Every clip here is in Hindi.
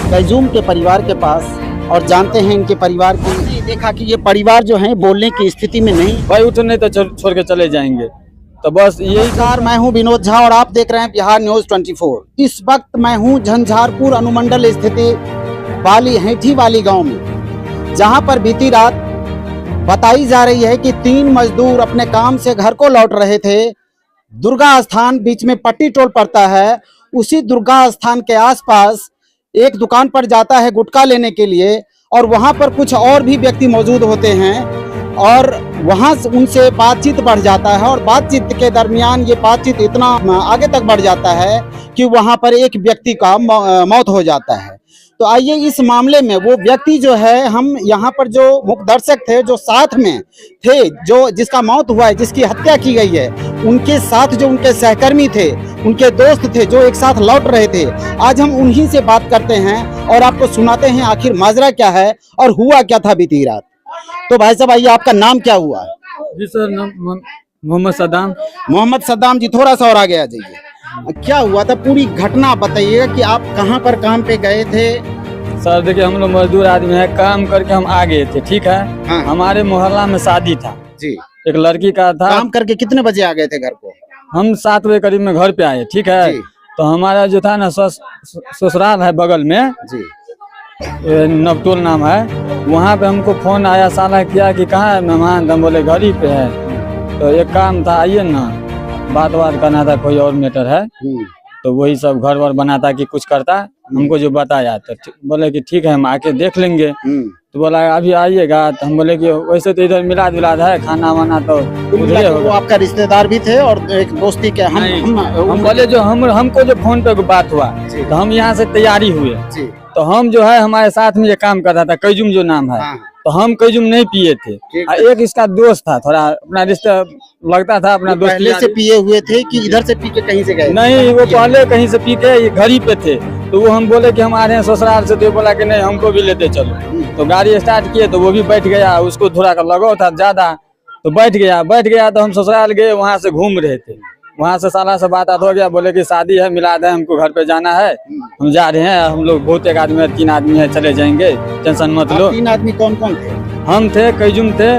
कैजूम के परिवार के पास और जानते हैं इनके परिवार की। देखा कि ये परिवार जो है बोलने की स्थिति में नहीं। भाई उठ नहीं तो छोड़ के चले जाएंगे, तो बस यही। नमस्कार, मैं हूं विनोद झा और आप देख रहे हैं बिहार न्यूज 24। इस वक्त मैं हूं झंझारपुर अनुमंडल स्थित वाली हैठी वाली गांव में, जहां पर बीती रात बताई जा रही है कि 3 मजदूर अपने काम से घर को लौट रहे थे। दुर्गा स्थान बीच में पट्टी टोल पड़ता है, उसी दुर्गा स्थान के आसपास एक दुकान पर जाता है गुटखा लेने के लिए, और वहां पर कुछ और भी व्यक्ति मौजूद होते हैं और वहां उनसे बातचीत बढ़ जाता है। और बातचीत के दरमियान ये बातचीत इतना आगे तक बढ़ जाता है कि वहां पर एक व्यक्ति का मौत हो जाता है। तो आइए इस मामले में वो व्यक्ति जो है, हम यहाँ पर जो मुख्य दर्शक थे जो साथ में थे, जो जिसका मौत हुआ है, जिसकी हत्या की गई है, उनके साथ जो उनके सहकर्मी थे, उनके दोस्त थे जो एक साथ लौट रहे थे, आज हम उन्हीं से बात करते हैं और आपको सुनाते हैं आखिर माजरा क्या है और हुआ क्या था बीती रात। तो भाई साहब आइए, आपका नाम क्या हुआ? जी सर, मोहम्मद सद्दाम। मोहम्मद सद्दाम जी, थोड़ा सा और आगे आ जाइए। क्या हुआ था, पूरी घटना बताइएगा कि आप कहाँ पर काम पे गए थे? सर देखिए, हम लोग मजदूर आदमी है, काम करके हम आ गए थे, ठीक है। हाँ। हमारे मोहल्ला में शादी था जी, एक लड़की का था। काम करके कितने बजे आ गए थे घर को? हम 7 बजे करीब में घर पे आए, ठीक है। जी। तो हमारा जो था ना ससुराल है बगल में जी, नवटोल नाम है, वहाँ पे हमको फोन आया, साला किया कि कहाँ है मेहमान। हम बोले घर ही पे है। तो एक काम था, आइए ना, बात करना था, कोई और मैटर है। तो वही सब घर वर बनाता कि कुछ करता, हमको जो बताया। तो बोले कि ठीक है, हम आके देख लेंगे। तो बोला अभी आइएगा। तो हम बोले कि वैसे तो इधर मिलाद विलाद है, खाना वाना तो उधर वो आपका रिश्तेदार भी थे और एक दोस्ती के हम बोले जो हमको जो फोन पे बात हुआ, तो हम यहाँ से तैयारी हुए। तो हम जो है हमारे साथ में ये काम कर रहा था, कैजुम जो नाम है। हाँ। तो हम कैजुम नहीं पिए थे, एक इसका दोस्त था, थोड़ा अपना रिश्ता लगता था, अपना दोस्त। पहले से पिए हुए थे कि इधर से पी के कहीं से गए? नहीं, वो पहले कहीं से पी के ये घर ही पे थे। तो वो हम बोले कि हम आ रहे हैं ससुराल से, तो बोला कि नहीं हमको भी लेते चलो। तो गाड़ी स्टार्ट किए तो वो भी बैठ गया, उसको थोड़ा लगाव था ज्यादा, तो बैठ गया। तो हम ससुराल गए, वहाँ से घूम रहे थे, वहाँ से साला से बात हो गया। बोले कि शादी है, मिलाद है, हमको घर पे जाना है, हम जा रहे हैं। हम लोग बहुत एक आदमी है, 3 आदमी है, चले जाएंगे, टेंशन मत लो। 3 आदमी कौन कौन थे? हम थे, कैजुम थे,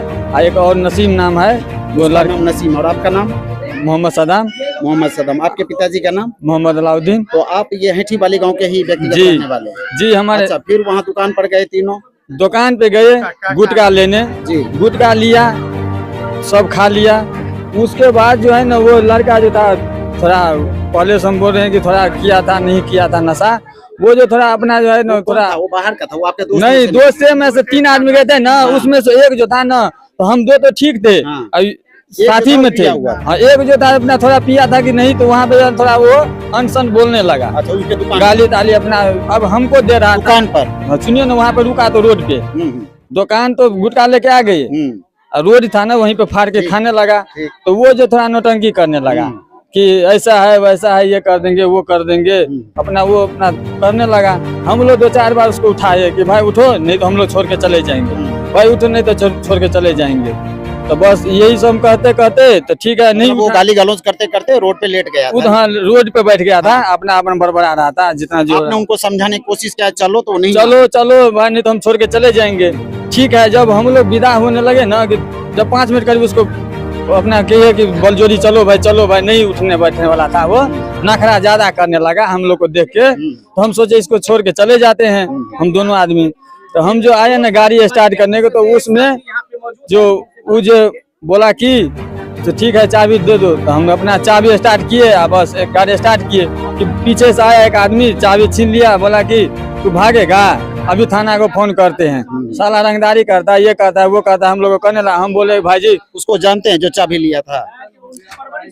एक और नसीम नाम है, वो नाम नसीम। और आपका नाम? मोहम्मद सद्दाम। मोहम्मद सद्दाम। आपके पिताजी का नाम? मोहम्मद अलाउद्दीन। तो आप ये हैठी वाली गांव के ही व्यक्तिगत रहने वाले हैं? जी हमारे। अच्छा, फिर वहाँ दुकान पर गए तीनों? दुकान पे गए गुटखा लेने। जी। गुटखा लिया, सब खा लिया। उसके बाद जो है ना, वो लड़का जो था, थोड़ा पहले से हम बोल रहे हैं कि थोड़ा किया था, नहीं किया था नशा, वो जो थोड़ा अपना जो है ना, थोड़ा वो बाहर का था, वो आपके दोस्त? नहीं, दोस्त से में से 3 आदमी गए थे ना, उसमें से एक जो था ना, तो हम 2 तो ठीक थे, साथी में थे। हाँ, एक जो था अपना थोड़ा पिया था कि नहीं, तो वहाँ पे थोड़ा वो अनसन बोलने लगा। अच्छा, गाली ताली अपना अब हमको दे रहा दुकान पर। सुनिए ना, वहाँ पे रुका तो रोड पे, दुकान तो गुटखा लेके आ गए, रोड था ना, वहीं पे फाड़ के खाने लगा। तो वो जो थोड़ा नौटंकी करने लगा कि ऐसा है वैसा है, ये कर देंगे वो कर देंगे, अपना वो अपना करने लगा। हम लोग 2-4 बार उसको उठाए कि भाई उठो, नहीं तो हम लोग छोड़ के चले जाएंगे, भाई उठो, नहीं तो छोड़ के चले जाएंगे। तो बस यही सब कहते तो ठीक है, नहीं वो गाली गलौज करते करते रोड पे लेट गया था। हाँ, रोड पे बैठ गया था, अपना बड़बड़ा रहा था जितना जो। आपने उनको समझाने की कोशिश किया, चलो तो नहीं, चलो भाई, नहीं तो हम छोड़ के चले जाएंगे। ठीक है, जब हम लोग विदा होने लगे ना, कि जब 5 मिनट करीब उसको अपना कहिए कि बलजोरी चलो भाई, नहीं उठने बैठने वाला था, वो नखरा ज्यादा करने लगा हम लोग को देख के। तो हम सोचे इसको छोड़ के चले जाते हैं, हम दोनों आदमी। तो हम जो आए ना गाड़ी स्टार्ट करने को, तो उसमें जो बोला कि तो ठीक है चाबी दे दो। तो हम अपना चाबी स्टार्ट किए, बस एक गाड़ी स्टार्ट किए कि पीछे से आया एक आदमी, चाबी छीन लिया, बोला कि तू भागेगा, अभी थाना को फोन करते हैं। साला रंगदारी करता है, ये करता है, वो करता है, हम लोग को करने लगा। हम बोले भाई जी, उसको जानते हैं जो चाबी लिया था?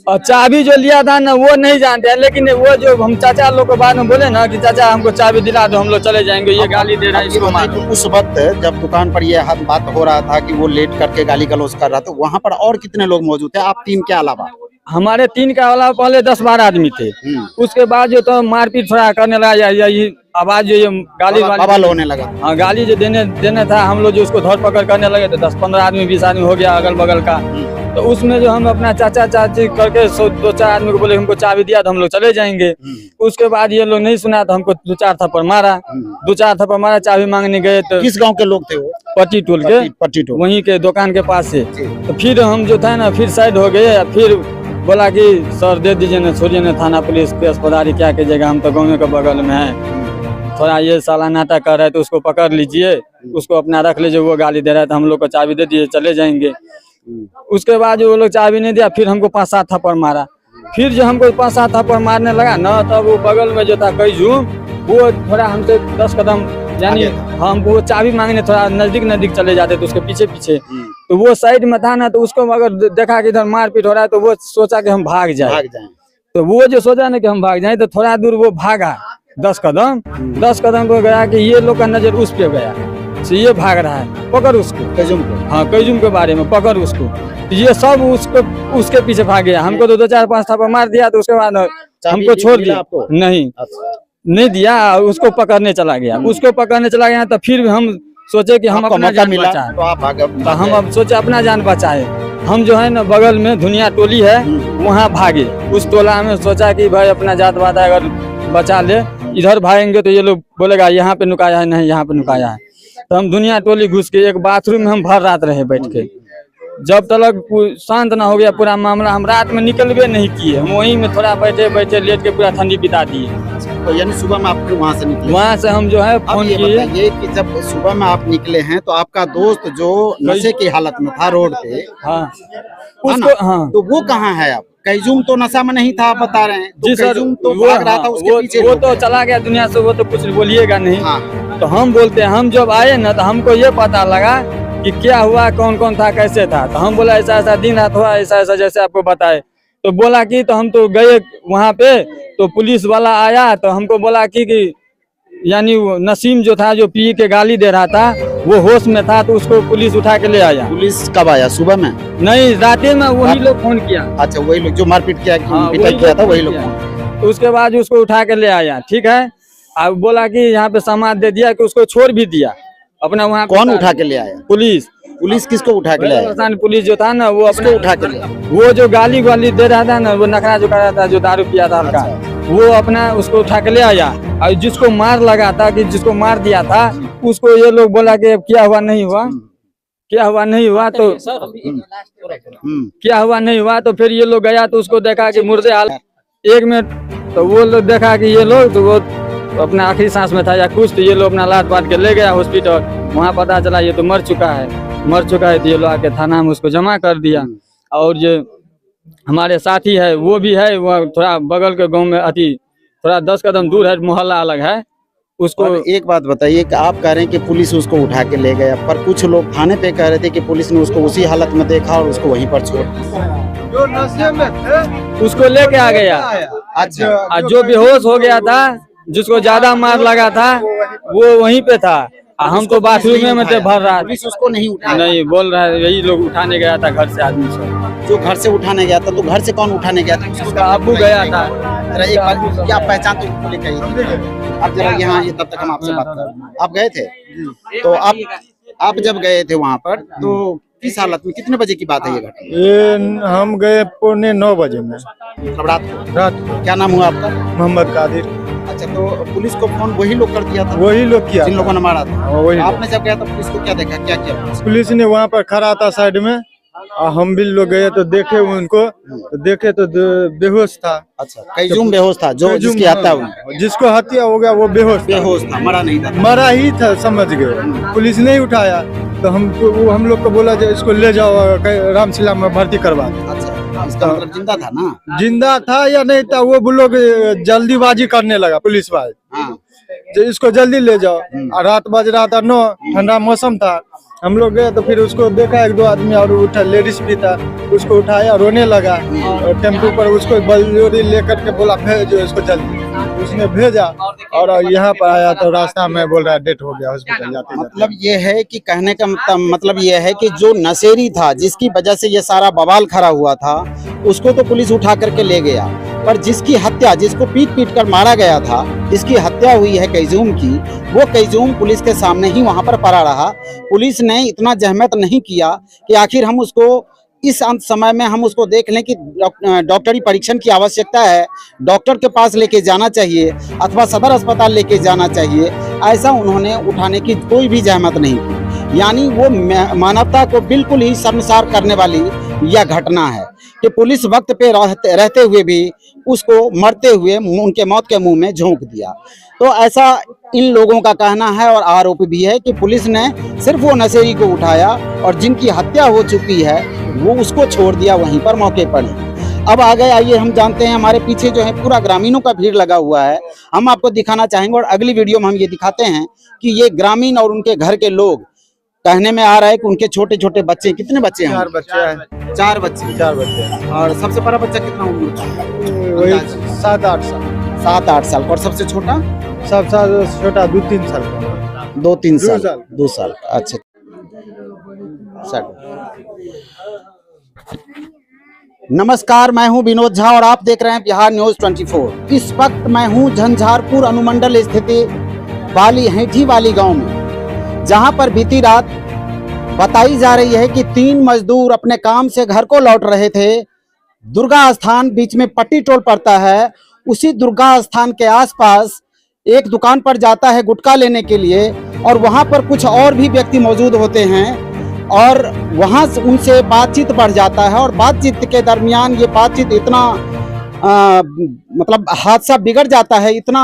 और चाबी जो लिया था ना, वो नहीं जानते हैं, लेकिन वो जो हम चाचा लोग को बाद में बोले ना कि चाचा हमको चाबी दिला दो, हम लोग चले जाएंगे, ये गाली दे रहा है इसको मारो। उस वक्त जब दुकान पर ये बात हो रहा था कि वो लेट करके गाली गलौज कर रहा था, वहाँ पर और कितने लोग मौजूद थे, आप 3 के अलावा? हमारे 3 के अलावा पहले 10-12 आदमी थे। उसके बाद जो तो मारपीट थोड़ा करने लगा, ये आवाज जो ये गाली बवाल होने लगा। हाँ, गाली जो देने था, हम लोग जो उसको धर पकड़ करने लगे, तो 10-15 आदमी 20 आदमी हो गया अगल बगल का। तो उसमें जो हम अपना चाचा चाची करके 2-4 आदमी को बोले हमको चाबी दिया तो हम लोग चले जाएंगे। उसके बाद ये लोग नहीं सुना तो हमको 2-4 थप्पड़ मारा, 2-4 थप्पड़ मारा। चाबी मांगने गए तो किस गांव के लोग थे वो? पट्टी टोल के, पट्टी टोल वहीं के दुकान के पास से। तो फिर हम जो था ना फिर साइड हो गए, फिर बोला कि सर दे दीजिए ना, छोड़िए ना, थाना पुलिस के अस्पताल क्या कीजिएगा, हम तो गाँव के बगल में है, थोड़ा ये साला नाटक कर रहा है तो उसको पकड़ लीजिए, उसको अपना रख लीजिए, वो गाली दे रहा है तो हम लोग को चाबी दे दीजिए, चले जाएंगे। उसके बाद जो वो लोग चाबी नहीं दिया, फिर हमको 5-7 थप्पड़ मारा। फिर जो हमको 5-7 थप्पड़ मारने लगा ना, तब वो बगल में जो था कैजूम, वो थोड़ा हमसे 10 कदम यानी हम वो चाबी मांगने थोड़ा नजदीक चले जाते थे उसके पीछे पीछे। तो वो साइड में था ना, तो उसको अगर देखा कि इधर मारपीट हो रहा है तो वो सोचा कि हम भाग जाए। तो वो जो सोचा ना कि हम भाग जाए, तो थोड़ा दूर वो भागा 10 कदम को गया कि ये लोग का नजर उस पे गया, तो ये भाग रहा है, पकड़ उसको, कैजूम को। हाँ, कैजूम के बारे में, पकड़ उसको। तो ये सब उसको उसके पीछे भाग गया। हमको तो 2-4-5 थप्पड़ मार दिया, तो उसके बाद हमको छोड़ दिया। नहीं दिया, उसको पकड़ने चला गया। उसको पकड़ने चला गया तो फिर हम सोचे कि हम अपना जान बचाए, तो हम अब सोचे अपना जान बचाए। हम जो है ना बगल में धुनिया टोली है, वहाँ भागे। उस टोला में सोचा कि भाई अपना जात बात अगर बचा ले, इधर भागेंगे तो ये लोग बोलेगा यहाँ पे नुकाया है, नहीं यहाँ पे नुकाया है। तो हम दुनिया टोली घुस के एक बाथरूम में हम भर रात रहे बैठ के, जब तक शांत ना हो गया पूरा मामला। हम रात में निकलवे नहीं किए, हम वहीं में थोड़ा बैठे लेट के पूरा ठंडी बिता दिए। तो यानी सुबह में आप फिर वहाँ से निकले? वहाँ से हम जो है फोन किए। ये कि जब सुबह में आप निकले हैं तो आपका दोस्त जो नशे की हालत में था रोड पे, हाँ उसको, हाँ तो वो कहाँ है अब? कैजूम तो नशा में नहीं था, आप बता रहे हैं। तो जी सर, कैजूम तो भाग रहा था, उसके पीछे वो तो चला गया दुनिया से, वो तो कुछ बोलिएगा नहीं। हाँ। तो हम बोलते हैं, हम जब आए ना तो हमको ये पता लगा कि क्या हुआ, कौन कौन था, कैसे था। तो हम बोला ऐसा ऐसा दिन रात हुआ, ऐसा ऐसा जैसे आपको बताए। तो बोला कि तो हम तो गए वहाँ पे, तो पुलिस वाला आया तो हमको बोला कि यानी वो नसीम जो था, जो पी के गाली दे रहा था, वो होश में था, तो उसको पुलिस उठा के ले आया। पुलिस कब आया? सुबह में? नहीं, राते में वही लोग फोन किया। अच्छा, वही लोग जो मारपीट किया, हाँ, किया था, वही लोग। तो उसके बाद उसको उठा के ले आया, ठीक है। अब बोला कि यहाँ पे समाज दे दिया, कि उसको छोड़ भी दिया अपना वहाँ। कौन उठा के ले आया? पुलिस। पुलिस किसको उठा के ले आया? पुलिस जो था ना, वो अपने उठा के ले आया। वो जो गाली दे रहा था ना, वो नखरा जो कर रहा था, जो दारू पिया था हल्का, वो अपना उसको उठा के ले आया। और जिसको मार लगा था, कि जिसको मार दिया था, उसको ये लोग बोला कि क्या हुआ नहीं हुआ, क्या हुआ नहीं हुआ, तो क्या हुआ नहीं हुआ। तो फिर ये लोग गया तो उसको देखा कि मुर्दे हाल 1 मिनट। तो वो लोग देखा कि ये लोग, तो वो अपना आखिरी सांस में था या कुछ, तो ये लोग अपना लाद पाट के ले गया हॉस्पिटल। वहाँ पता चला ये तो मर चुका है। तो ये लोग आके थाना में उसको जमा कर दिया। और जो हमारे साथी है वो भी है, वो थोड़ा बगल के गांव में थोड़ा 10 कदम दूर है, मोहल्ला अलग है उसको। एक बात बताइए कि आप कह रहे हैं कि पुलिस उसको उठा के ले गया, पर कुछ लोग थाने पे कह रहे थे कि पुलिस ने उसको उसी हालत में देखा और उसको वहीं पर छोड़ दिया। जो नशे में थे उसको लेके आ गया। अच्छा, जो बेहोश हो गया था, जिसको ज्यादा मार लगा था, वो वहीं पे था। हम तो बाथरूम में थे भर रहा। पुलिस उसको नहीं उठाया? नहीं, बोल रहा है यही लोग उठाने गया था घर से आदमी सब। जो घर से उठाने गया था, तो घर से कौन उठाने गया था? उसका अब्बू गया था। जरा एक बार क्या पहचान तो बोले कहिए। अब जरा यहाँ ये, तब तक हम आपसे बात कर। आप गए थे? तो आप जब गए थे वहाँ पर, तो किस हालत में, कितने बजे की बात है ये घटना? ये हम गए 9:45 बजे में, मतलब रात को। रात। क्या नाम हुआ आपका? मोहम्मद कादिर। अच्छा, तो पुलिस को फोन वही लोग कर दिया था? वही लोग किया, जिन लोगों ने मारा था। वही। आपने जब गया तो पुलिस को क्या देखा, क्या किया? पुलिस ने वहाँ पर खड़ा था साइड में, और हम भी लोग गए तो देखे उनको, तो देखे तो बेहोश था। अच्छा, कैजूम बेहोश था, जो जिसकी हत्या हुई? जिसको हत्या हो गया वो बेहोश था, मरा नहीं था। मरा ही था, समझ गए। पुलिस नहीं उठाया तो हम लोग को बोला जो इसको ले जाओ रामशिला में भर्ती करवा दो। अच्छा, इसका मतलब जिंदा था ना? जिंदा था या नहीं था, वो लोग जल्दीबाजी करने लगा पुलिस वाले। हाँ। जो इसको जल्दी ले जाओ। और रात बज रहा था 9, ठंडा मौसम था। हम लोग गए तो फिर उसको देखा 1-2 आदमी और उठा, लेडीज भी था, उसको उठाया, रोने लगा। और टेम्पो पर उसको बलजोरी लेकर के बोला भेजो इसको जल्दी। उसने भेजा और यहाँ पर आया तो रास्ता में बोल रहा है डेथ हो गया हॉस्पिटल जाते। मतलब ये है कि कहने का मतलब ये है कि जो नशेरी था, जिसकी वजह से ये सारा बवाल खड़ा हुआ था, उसको तो पुलिस उठा करके ले गया, पर जिसकी हत्या, जिसको पीट कर मारा गया था, जिसकी हत्या हुई है कैजूम की, वो कैजूम पुलिस के सामने ही वहां पर पड़ा रहा। पुलिस ने इतना जहमत नहीं किया कि आखिर हम उसको इस अंत समय में हम उसको देख लें कि डॉक्टरी परीक्षण की आवश्यकता है, डॉक्टर के पास लेके जाना चाहिए अथवा सदर अस्पताल लेके जाना चाहिए, ऐसा उन्होंने उठाने की कोई भी जहमत नहीं की। यानी वो मानवता को बिल्कुल ही शर्मसार करने वाली यह घटना है कि पुलिस वक्त पे रहते हुए भी उसको मरते हुए उनके मौत के मुंह में झोंक दिया। तो ऐसा इन लोगों का कहना है और आरोप भी है कि पुलिस ने सिर्फ वो नशेड़ी को उठाया और जिनकी हत्या हो चुकी है वो उसको छोड़ दिया वहीं पर मौके पर ही। अब आगे आइए हम जानते हैं, हमारे पीछे जो है पूरा ग्रामीणों का भीड़ लगा हुआ है, हम आपको दिखाना चाहेंगे और अगली वीडियो में हम ये दिखाते हैं कि ये ग्रामीण और उनके घर के लोग कहने में आ रहा है कि उनके छोटे छोटे बच्चे, कितने बच्चे हैं? 4 बच्चे हैं। 4 बच्चे। 4 बच्चे और सबसे बड़ा बच्चा कितना उम्र का है? वही 7-8 साल। 7-8 साल। और सबसे छोटा? सबसे छोटा 2-3 साल का। 2-3 2 साल। साल। 2 साल का। अच्छा। नमस्कार, मैं हूं विनोद झा और आप देख रहे हैं बिहार न्यूज 24। इस वक्त मैं हूं झंझारपुर अनुमंडल स्थित बाली हैठी वाली गांव में, जहां पर बीती रात बताई जा रही है कि 3 मजदूर अपने काम से घर को लौट रहे थे। दुर्गा स्थान बीच में पट्टी टोल पड़ता है, उसी दुर्गा स्थान के आसपास एक दुकान पर जाता है गुटखा लेने के लिए और वहां पर कुछ और भी व्यक्ति मौजूद होते हैं और वहां से उनसे बातचीत बढ़ जाता है और बातचीत के दरमियान ये बातचीत इतना मतलब हादसा बिगड़ जाता है, इतना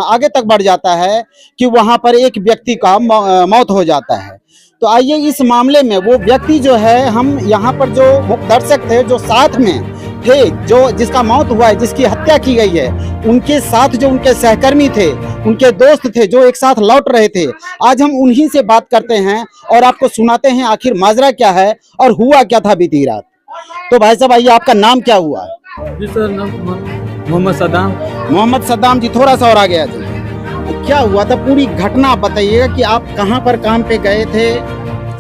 आगे तक बढ़ जाता है कि वहां पर एक व्यक्ति का मौत हो जाता है। तो आइए इस मामले में वो व्यक्ति जो है, हम यहाँ पर जो दर्शक थे जो साथ में थे, जो जिसका मौत हुआ है, जिसकी हत्या की गई है, उनके साथ जो उनके सहकर्मी थे, उनके दोस्त थे जो एक साथ लौट रहे थे, आज हम उन्हीं से बात करते हैं और आपको सुनाते हैं आखिर माजरा क्या है और हुआ क्या था बीती रात। तो भाई साहब आइए, आपका नाम क्या हुआ? जी सर, मोहम्मद सद्दाम। मोहम्मद सद्दाम जी, थोड़ा सा और आ गया जी। क्या हुआ था, पूरी घटना बताइएगा कि आप कहाँ पर काम पे गए थे?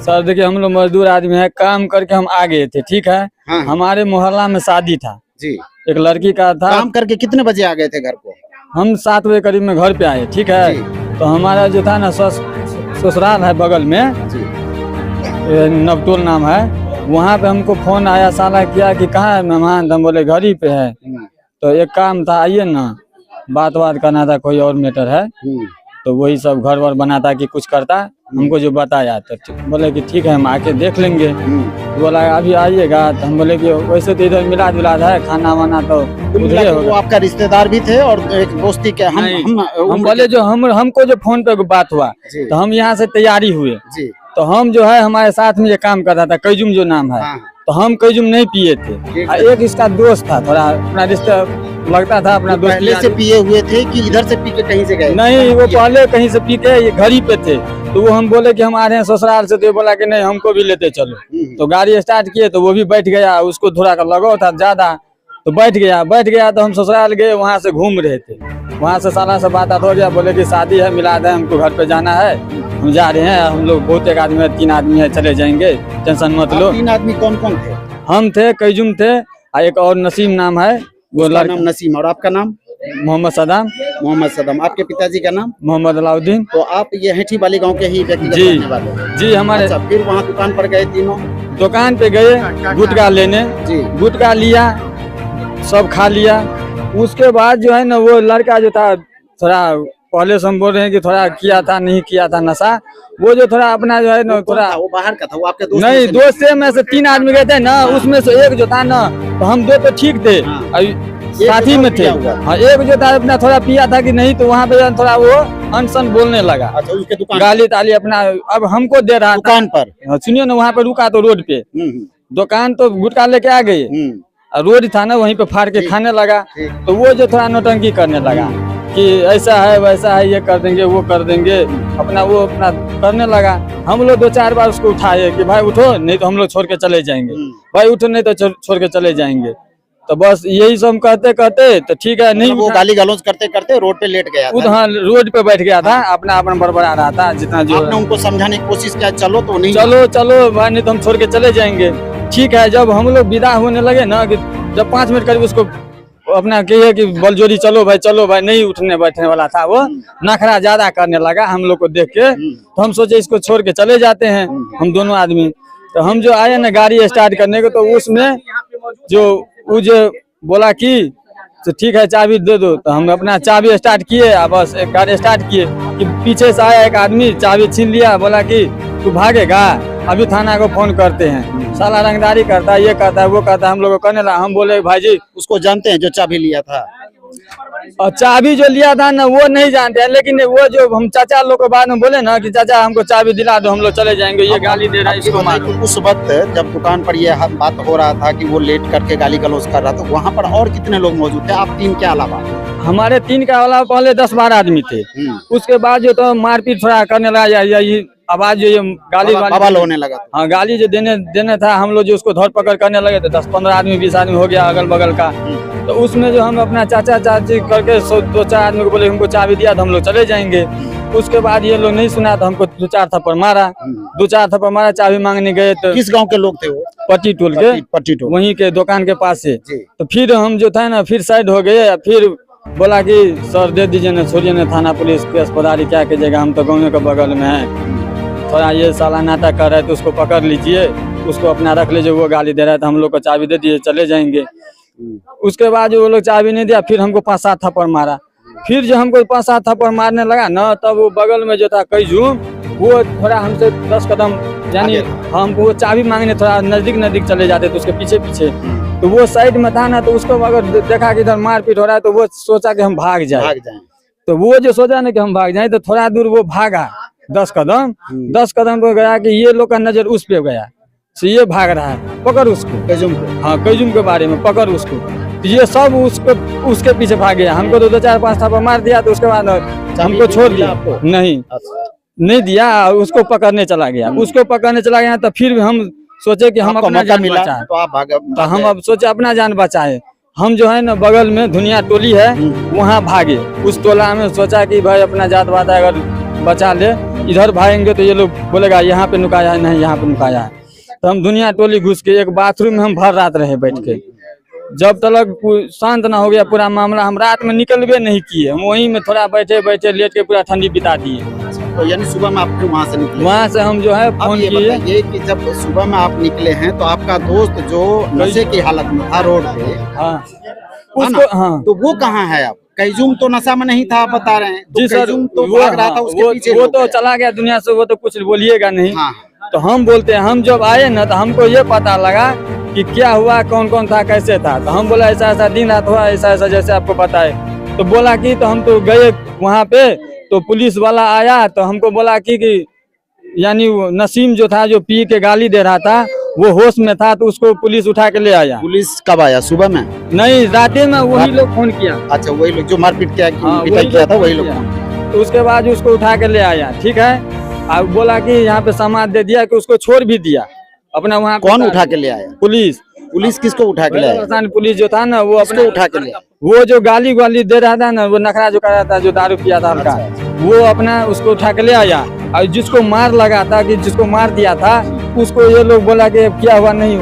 सर देखिए, हम लोग मजदूर आदमी है, काम करके हम आ गए थे, ठीक है। हाँ। हमारे मोहल्ला में शादी था जी। एक लड़की का था। काम करके कितने बजे आ गए थे घर को? हम 7 बजे करीब में घर पे आए, ठीक है। जी। तो हमारा जो था ना ससुराल है बगल में, जी। नवटोल नाम है, वहाँ पे हमको फोन आया, साला किया कि कहाँ है मेहमान? हम बोले घर ही पे है। तो एक काम था, आइए ना, बात करना था, कोई और मैटर है। तो वही सब घर वर बनाता कि कुछ करता, हमको जो बताया तो बोले कि ठीक है हम आके देख लेंगे। बोला अभी आइएगा, तो हम बोले कि वैसे तो इधर मिला जुला है, खाना वाना तो उधर वो आपका रिश्तेदार भी थे और एक दोस्ती के हम बोले जो हमको जो फोन पे बात हुआ तो हम यहाँ से तैयारी हुए जी। तो हम जो है हमारे साथ में ये काम कर रहा था, कैजुम जो नाम है। हाँ। तो हम कैजुम नहीं पिए थे, एक इसका दोस्त था, थोड़ा अपना रिश्ता लगता था, अपना दोस्त। पहले से पिए हुए थे कि इधर से पी के कहीं से गए? नहीं, वो पहले कहीं से पी के ये घर ही पे थे। तो वो हम बोले कि हम आ रहे हैं ससुराल से, तो ये बोला कि नहीं हमको भी लेते चलो। तो गाड़ी स्टार्ट किए तो वो भी बैठ गया, उसको थोड़ा लगा था ज्यादा, तो बैठ गया। तो हम ससुराल गए, वहाँ से घूम रहे थे, वहाँ से साला से बात हो गया, बोले कि शादी है, मिलाद है, हमको घर पे जाना है, हम जा रहे हैं। हम लोग बहुत एक आदमी है, 3 आदमी है, चले जाएंगे, टेंशन मत लो। 3 आदमी कौन कौन थे? हम थे, कैजुम थे, एक और नसीम नाम है, वो लड़का नाम नसीम। और आपका नाम? मोहम्मद सद्दाम। मोहम्मद सद्दाम। आपके पिताजी का नाम? मोहम्मद अलाउद्दीन। तो आप ये हैठी वाली गांव के ही व्यक्तिगत जी रहने वाले हैं? जी। हमारे अच्छा, फिर वहाँ दुकान पर गए तीनों? दुकान पे गए गुटखा लेने जी। गुटखा लिया, सब खा लिया। उसके बाद जो है ना, वो लड़का जो था, थोड़ा पहले से हम बोल रहे हैं कि थोड़ा किया था नहीं किया था नशा, वो जो थोड़ा अपना जो है ना, थोड़ा वो बाहर का था, वो आपके दोस्त? नहीं, दोस्त से में से 3 आदमी गए थे ना, उसमें से एक जो था ना, तो हम 2 तो ठीक थे, साथी में थे। हाँ, एक जो था अपना थोड़ा पिया था कि नहीं, तो वहाँ पे थोड़ा वो अनसन बोलने लगा। अच्छा, उसके दुकान? गाली ताली अपना अब हमको दे रहा था दुकान पर? सुनिए ना, वहाँ पे रुका तो रोड पे, दुकान तो गुटखा लेके आ गए, रोड था ना, वहीं पे फाड़ के खाने लगा। तो वो जो थोड़ा नौटंकी करने लगा कि ऐसा है वैसा है, ये कर देंगे वो कर देंगे, अपना करने लगा। हम लोग 2-4 बार उसको उठाए कि भाई उठो, नहीं तो हम लोग छोड़ के चले जाएंगे, भाई उठो नहीं तो छोड़ के चले जाएंगे। तो बस यही सब कहते तो ठीक है, नहीं वो गाली गलौज करते करते रोड पे लेट गया था? हाँ, रोड पे बैठ गया था, अपना बड़बड़ा रहा था जितना जो। आपने उनको समझाने की कोशिश किया, चलो तो नहीं? चलो भाई, नहीं तो हम छोड़ के चले जाएंगे। ठीक है, जब हम लोग विदा होने लगे ना, कि जब 5 मिनट करीब उसको अपना कहिए कि बलजोरी चलो भाई, नहीं उठने बैठने वाला था, वो नखरा ज्यादा करने लगा हम लोग को देख के। तो हम सोचे इसको छोड़ के चले जाते हैं हम दोनों आदमी। तो हम जो आए ना गाड़ी स्टार्ट करने को, तो उसमें जो बोला कि तो ठीक है चाबी दे दो, तो हम अपना चाबी स्टार्ट किए, बस एक गाड़ी स्टार्ट किए कि पीछे से आया एक आदमी, चाबी छीन लिया, बोला कि तू भागेगा, अभी थाना को फोन करते हैं। साला रंगदारी करता है, ये करता है, वो करता है, हम लोग को करने लगा। हम बोले भाई जी उसको जानते हैं जो चाबी लिया था? और चाबी जो लिया था ना वो नहीं जानते हैं, लेकिन वो जो हम चाचा लोग के बाद में बोले ना कि चाचा हमको चाबी दिला दो, हम लोग चले जाएंगे, ये गाली दे रहा है, इसको मारो। उस वक्त जब दुकान पर ये बात हो रहा था कि वो लेट करके गाली गलौज कर रहा था, वहाँ पर और कितने लोग मौजूद थे, आप 3 के अलावा? हमारे 3 के अलावा पहले 10-12 आदमी थे। उसके बाद जो तो मारपीट थोड़ा करने लगा, ये आवाज जो ये गाली बवाल होने लगा। हाँ, गाली जो देने था, हम लोग जो उसको धर पकड़ करने लगे थे, 10-15 आदमी 20 आदमी हो गया अगल बगल का। तो उसमें जो हम अपना चाचा चाची करके 2-4 आदमी को बोले हमको चाबी दिया तो हम लोग चले जाएंगे। उसके बाद ये लोग नहीं सुना तो हमको 2-4 थप्पड़ मारा, 2-4 थप्पड़ मारा। चाबी मांगने गए तो किस गांव के लोग थे वो? पट्टी टोल के, पट्टी टोल, वहीं के दुकान के पास से। जी। तो फिर हम जो था ना फिर साइड हो गए, फिर बोला कि सर दे दीजिए ना, छोड़िए ना, थाना पुलिस केस पदारी क्या कीजिएगा, हम तो गाँव के बगल में है, थोड़ा ये साला नाटक कर रहा है तो उसको पकड़ लीजिए, उसको अपना रख लीजिए, वो गाली दे रहा है तो हम लोग को चाबी दे दीजिए, चले जाएंगे। उसके बाद जो वो लोग चाबी नहीं दिया, फिर हमको 5-7 थप्पड़ मारा। फिर जो हमको 5-7 थप्पड़ मारने लगा ना, तब वो बगल में जो था कैजूम, वो थोड़ा हमसे 10 कदम, यानी हम वो चाबी मांगने थोड़ा नजदीक चले जाते थे उसके पीछे पीछे। तो वो साइड में था ना, तो उसको अगर देखा कि इधर मारपीट हो रहा है तो वो सोचा कि हम भाग जाए। तो वो जो सोचा ना कि हम भाग जाए, तो थोड़ा दूर वो भागा 10 कदम तो गया कि ये लोग का नजर उस पे गया, तो ये भाग रहा है, पकड़ उसको, कैजूम को। हाँ कैजूम के बारे में, पकड़ उसको। तो ये सब उसके पीछे भाग गया। हमको तो 2-4-5 थप्पड़ मार दिया, तो उसके बाद हमको छोड़ दिया। नहीं दिया, उसको पकड़ने चला गया। तो फिर हम सोचे कि हम अपना जान बचाए, तो हम अब सोचे अपना जान बचाए। हम जो है ना बगल में दुनिया टोली है, वहाँ भागे। उस टोला में सोचा कि भाई अपना जात बात अगर बचा ले, इधर भागेंगे तो ये लोग बोलेगा यहाँ पे नुकाया है, नहीं यहाँ पे नुकाया है। तो हम दुनिया टोली घुस के एक बाथरूम में हम भर रात रहे बैठ के, जब तक शांत ना हो गया पूरा मामला। हम रात में निकलवे नहीं किए, हम वहीं में थोड़ा बैठे लेट के पूरा ठंडी बिता दिए। तो यानी सुबह में आप फिर वहाँ से निकले? वहाँ से हम जो है फोन किए। ये कि जब सुबह में आप निकले हैं तो आपका दोस्त जो नशे की हालत में था रोड पे, हाँ उसको, हाँ, तो वो कहाँ है? आप कैजूम तो नशा में नहीं था, आप बता रहे हैं। तो जी सर, कैजूम तो भाग रहा था, उसके पीछे वो तो चला गया दुनिया से, वो तो कुछ बोलिएगा नहीं। हाँ। तो हम बोलते हैं, हम जब आए ना तो हमको ये पता लगा कि क्या हुआ, कौन कौन था, कैसे था। तो हम बोला ऐसा ऐसा दिन रात हुआ, ऐसा ऐसा जैसे आपको पता है। तो बोला कि तो हम तो गए वहाँ पे, तो पुलिस वाला आया तो हमको बोला कि यानी वो नसीम जो था, जो पी के गाली दे रहा था, वो होश में था, तो उसको पुलिस उठा के ले आया। पुलिस कब आया? सुबह में? नहीं, राते में वही लोग फोन किया। अच्छा, वही लोग जो मारपीट किया था, वही लोग। तो उसके बाद उसको उठा के ले आया, ठीक है। अब बोला कि यहाँ पे समाज दे दिया, कि उसको छोड़ भी दिया अपना वहाँ। कौन उठा के ले आया? पुलिस किसको उठा के ले आया? पुलिस जो था ना, वो अपने उठा के ले आया। वो जो गाली दे रहा था ना, वो नखरा जो कर रहा था, जो दारू पिया था उनका, वो अपना उसको उठा के ले आया। और जिसको मार लगा था, कि जिसको मार दिया था, उसको ये लोग बोला कि क्या हुआ नहीं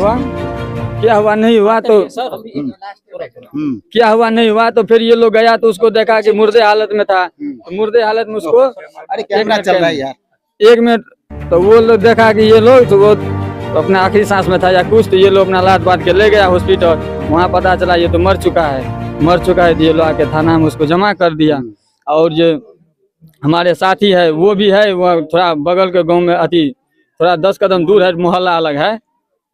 हुआ, तो फिर ये लोग गया तो उसको देखा कि मुर्दे हालत में था। तो मुर्दे हालत में उसको, अरे कैमरा चल रहा है यार, 1 मिनट। तो वो लोग देखा कि ये लोग, तो वो अपना आखिरी सांस में था या कुछ, तो ये लोग अपना लाद बात के ले गया हॉस्पिटल। वहाँ पता चला ये तो मर चुका है। तो ये लोग आके थाना में उसको जमा कर दिया। और जो हमारे साथी है वो भी है, वो थोड़ा बगल के गांव में, थोड़ा 10 कदम दूर है, मोहल्ला अलग है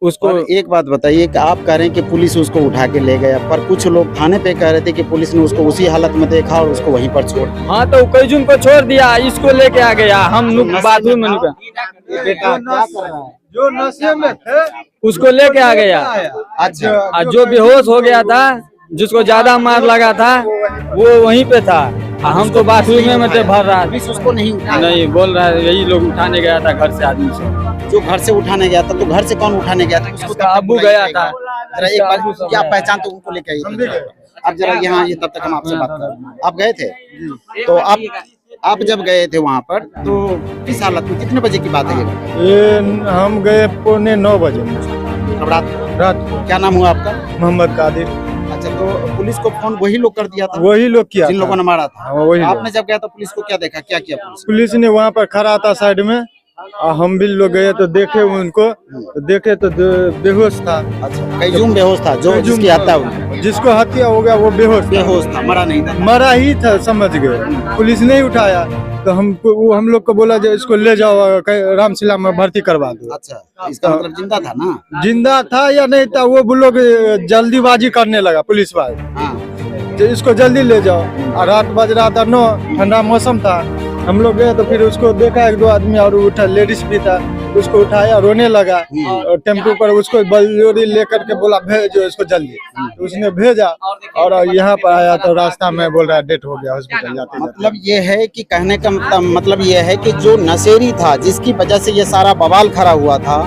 उसको। और एक बात बताइए कि आप कह रहे हैं कि पुलिस उसको उठा के ले गया, पर कुछ लोग थाने पे कह रहे थे कि पुलिस ने उसको उसी हालत में देखा और उसको वहीं पर छोड़ दिया। हाँ, तो कैजूम को छोड़ दिया, इसको लेके आ गया। हम बाथरूम में जो नशे में थे उसको लेके आ गया। अच्छा, जो बेहोश हो गया था, जिसको ज्यादा मार लगा था, वो वहीं पे था। हम तो बाथरूम में थे भर रहा। पुलिस उसको नहीं उठाया? नहीं, बोल रहा है यही लोग उठाने गया था घर से आदमी से। जो घर से उठाने गया था, तो घर से कौन उठाने गया था? उसका अब्बू गया था। जरा एक बार क्या पहचान, तो उनको लेके आइए। आप जरा यहाँ, ये तब तक हम आपसे बात कर। आप गए थे? तो आप जब गए थे वहाँ पर, तो किस हालत में, कितने बजे की बात है ये? हम गए 9:15 बजे रात। क्या नाम हुआ आपका? मोहम्मद कादिर। अच्छा, तो पुलिस को फोन वही लोग कर दिया था? वही लोग किया, जिन लोगों ने मारा था। वही। आपने जब गया तो पुलिस को क्या देखा, क्या किया पुलिस? पुलिस ने वहाँ पर खड़ा था साइड में, और हम भी लोग गए तो देखे उनको, तो देखे तो बेहोश था। अच्छा, कैजूम बेहोश था जो जिसकी हत्या हुई? जिसको हत्या हो गया वो बेहोश था, मरा नहीं था। मरा ही था, समझ गए। पुलिस नहीं उठाया तो हम लोग को बोला जो इसको ले जाओ रामशिला में भर्ती करवा दो। अच्छा, इसका मतलब जिंदा था ना? जिंदा था या नहीं था वो लोग जल्दीबाजी करने लगा पुलिस वाले, हाँ। जो इसको जल्दी ले जाओ। और रात बज रहा था 9, ठंडा मौसम था। हम लोग गए तो फिर उसको देखा एक दो आदमी और उठा, लेडीज भी था, उसको उठाया, रोने लगा। और टेम्पो पर उसको बलजोरी लेकर के बोला भेजो इसको जल्दी, तो उसने भेजा। और यहाँ पर आया तो रास्ता में बोल रहा है डेथ हो गया हॉस्पिटल जाते। मतलब ये है कि कहने का मतलब ये है कि जो नशेड़ी था जिसकी वजह से ये सारा बवाल खड़ा हुआ था,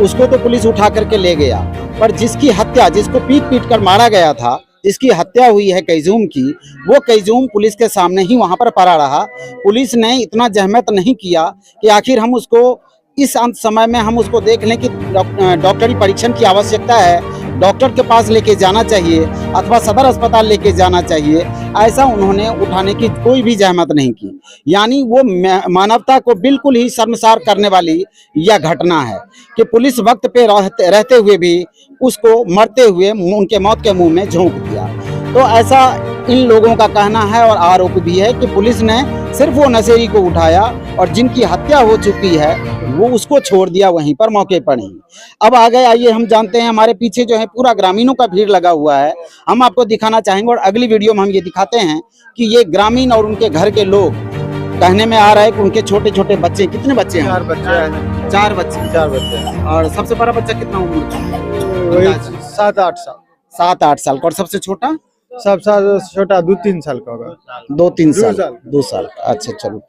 उसको तो पुलिस उठा करके ले गया, पर जिसकी हत्या, जिसको पीट पीट कर मारा गया था, जिसकी हत्या हुई है कैजूम की, वो कैजूम पुलिस के सामने ही वहां पर पड़ा रहा। पुलिस ने इतना जहमत नहीं किया कि आखिर हम उसको इस अंत समय में हम उसको देख लें कि डॉक्टरी परीक्षण की आवश्यकता है, डॉक्टर के पास लेके जाना चाहिए अथवा सदर अस्पताल लेके जाना चाहिए, ऐसा उन्होंने उठाने की कोई भी जहमत नहीं की। यानी वो मानवता को बिल्कुल ही शर्मसार करने वाली यह घटना है कि पुलिस वक्त पे रहते हुए भी उसको मरते हुए उनके मौत के मुंह में झोंक दिया। तो ऐसा इन लोगों का कहना है और आरोप भी है कि पुलिस ने सिर्फ वो नशेड़ी को उठाया और जिनकी हत्या हो चुकी है वो उसको छोड़ दिया वहीं पर मौके पर ही। अब आगे आइए हम जानते हैं, हमारे पीछे जो है पूरा ग्रामीणों का भीड़ लगा हुआ है, हम आपको दिखाना चाहेंगे और अगली वीडियो में हम ये दिखाते हैं कि ये ग्रामीण और उनके घर के लोग कहने में आ रहा है कि उनके छोटे छोटे बच्चे, कितने बच्चे हैं? 4 बच्चे हैं। 4 बच्चे। 4 बच्चे। और सबसे बड़ा बच्चा कितना उम्र का? वही 7-8 साल। 7-8 साल का। और सबसे छोटा? सबसे छोटा 2-3 साल का होगा। 2-3 साल। 2 साल। 2 साल। अच्छा, चलो।